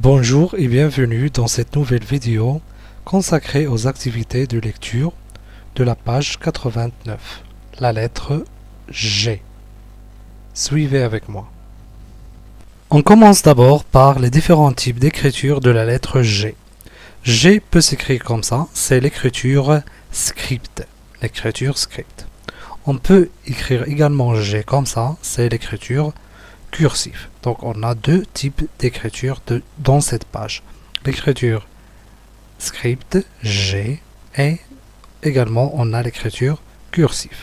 Bonjour et bienvenue dans cette nouvelle vidéo consacrée aux activités de lecture de la page 89, la lettre G. Suivez avec moi. On commence d'abord par les différents types d'écriture de la lettre G. G peut s'écrire comme ça, c'est l'écriture script. L'écriture script. On peut écrire également G comme ça, c'est l'écriture cursive. Donc on a deux types d'écriture dans cette page. L'écriture script G et également on a l'écriture cursive.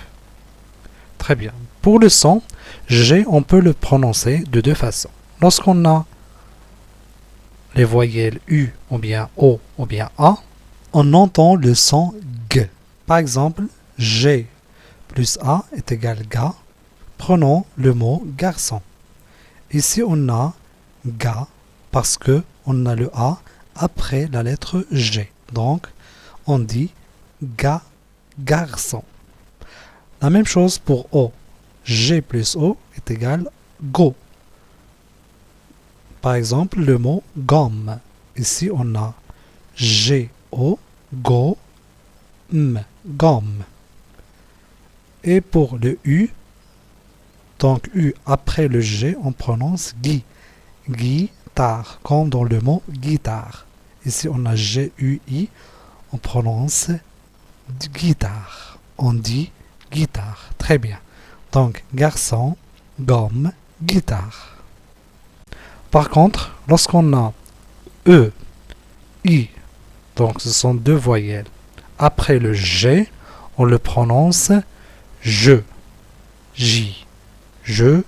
Très bien. Pour le son, G, on peut le prononcer de deux façons. Lorsqu'on a les voyelles U ou bien O ou bien A, on entend le son G. Par exemple, G plus A est égal ga. Prenons le mot garçon. Ici, on a ga parce que on a le A après la lettre G. Donc, on dit ga, garçon. La même chose pour O. G plus O est égal go. Par exemple, le mot gomme. Ici, on a G-O, go, m, gomme. Et pour le U, donc U après le G, on prononce gui, guitare, comme dans le mot guitare. Ici, on a G-U-I, on prononce guitare. On dit guitare. Très bien. Donc, garçon, gomme, guitare. Par contre, lorsqu'on a E, I, donc ce sont deux voyelles, après le G, on le prononce je, J, je,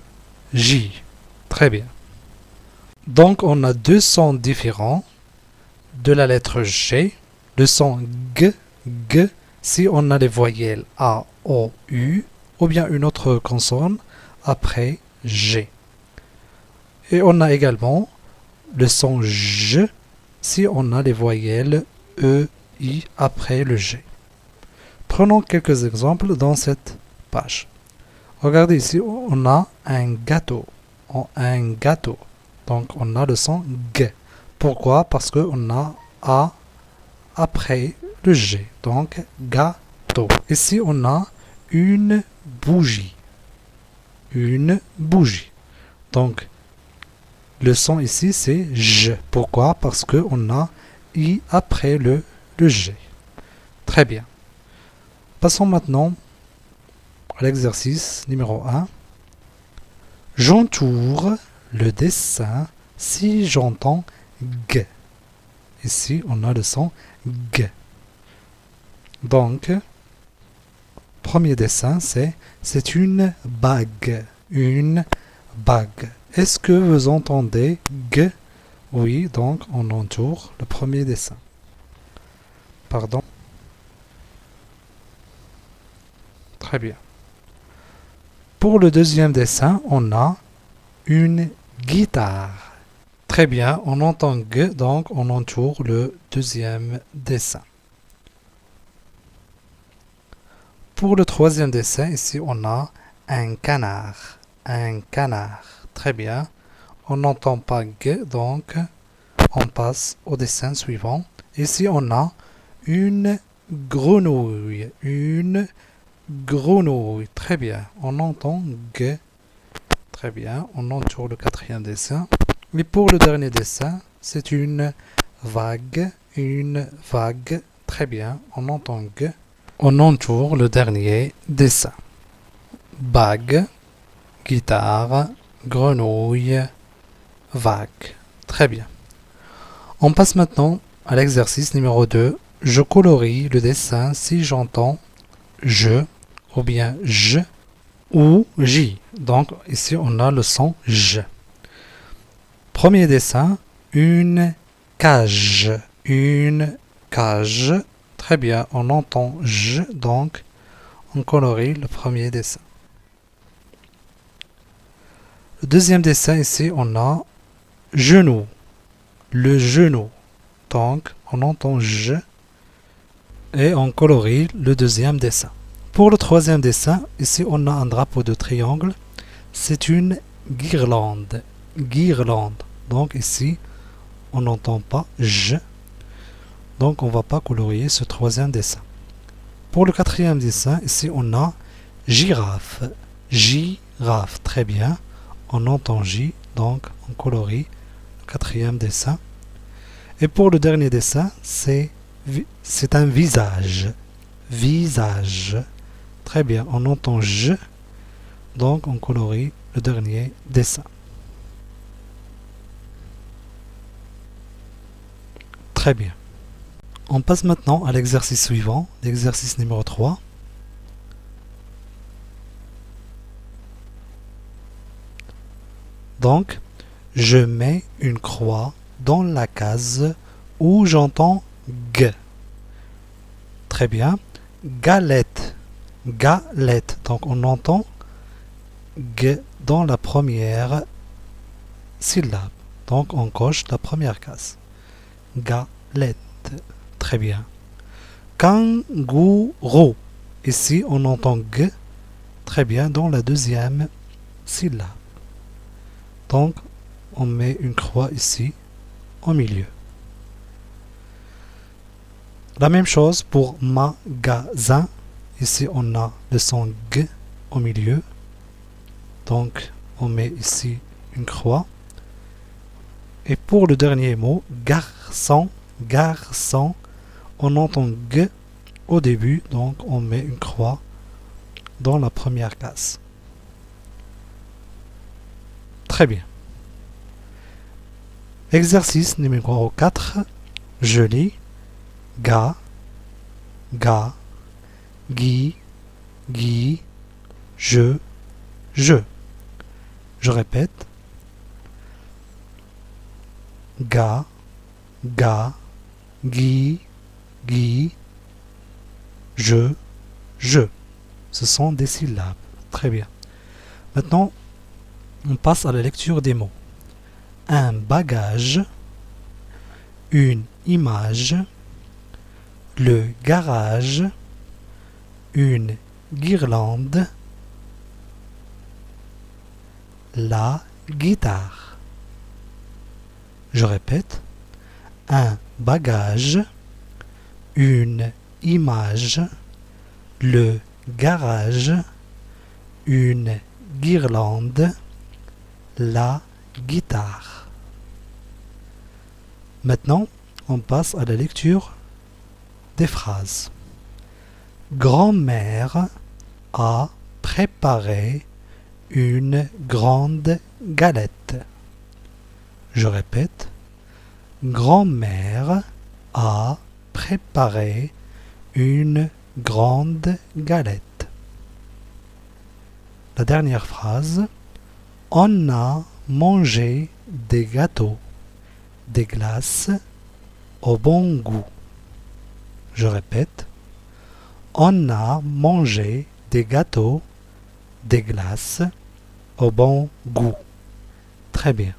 J. Très bien. Donc on a deux sons différents de la lettre G. Le son G, G, si on a les voyelles A, O, U, ou bien une autre consonne après G. Et on a également le son J si on a les voyelles E, I après le G. Prenons quelques exemples dans cette page. Regardez ici, on a un gâteau. Un gâteau. Donc on a le son G. Pourquoi? Parce qu'on a A après le G. Donc gâteau. Ici on a une bougie. Une bougie. Donc le son ici, c'est J. Pourquoi? Parce qu'on a I après le G. Très bien. Passons maintenant à l'exercice numéro 1. J'entoure le dessin si j'entends G. Ici, on a le son G. Donc, premier dessin, c'est une bague. Une bague. Est-ce que vous entendez G? Oui, donc on entoure le premier dessin. Pardon. Très bien. Pour le deuxième dessin, on a une guitare. Très bien, on entend G, donc on entoure le deuxième dessin. Pour le troisième dessin, ici on a un canard. Un canard. Très bien. On n'entend pas G, donc on passe au dessin suivant. Ici, on a une grenouille. Une grenouille. Très bien. On entend G. Très bien. On entoure le quatrième dessin. Et pour le dernier dessin, c'est une vague. Une vague. Très bien. On entend G. On entoure le dernier dessin. Bague. Guitare. Grenouille, vague. Très bien. On passe maintenant à l'exercice numéro 2. Je colorie le dessin si j'entends je ou bien je ou j. Donc ici on a le son je. Premier dessin, une cage. Une cage. Très bien, on entend je, donc on colorie le premier dessin. Le deuxième dessin ici, on a genou. Le genou. Donc, on entend je et on colorie le deuxième dessin. Pour le troisième dessin, ici, on a un drapeau de triangle. C'est une guirlande. Guirlande. Donc, ici, on n'entend pas J. Donc on ne va pas colorier ce troisième dessin. Pour le quatrième dessin, ici on a girafe. Girafe, très bien. On entend J, donc on colorie le quatrième dessin. Et pour le dernier dessin, c'est un visage. Visage. Très bien, on entend J, donc on colorie le dernier dessin. Très bien. On passe maintenant à l'exercice suivant, l'exercice numéro 3. Donc, je mets une croix dans la case où j'entends G. Très bien. Galette. Galette. Donc, on entend G dans la première syllabe. Donc, on coche la première case. Galette. Très bien. Kangourou. Ici, on entend G. Très bien, dans la deuxième syllabe. Donc, on met une croix ici, au milieu. La même chose pour magasin. Ici, on a le son G au milieu. Donc, on met ici une croix. Et pour le dernier mot, garçon, garçon, on entend G au début. Donc, on met une croix dans la première case. Très bien. Exercice numéro 4. Je lis ga, ga, gui, gui, je. Je répète. Ga, ga, gui, gui, je. Ce sont des syllabes. Très bien. Maintenant, on passe à la lecture des mots. Un bagage, une image, le garage, une guirlande, la guitare. Je répète, un bagage, une image, le garage, une guirlande, la guitare. Maintenant, on passe à la lecture des phrases. Grand-mère a préparé une grande galette. Je répète. Grand-mère a préparé une grande galette. La dernière phrase. On a mangé des gâteaux, des glaces au bon goût. Je répète. On a mangé des gâteaux, des glaces au bon goût. Très bien.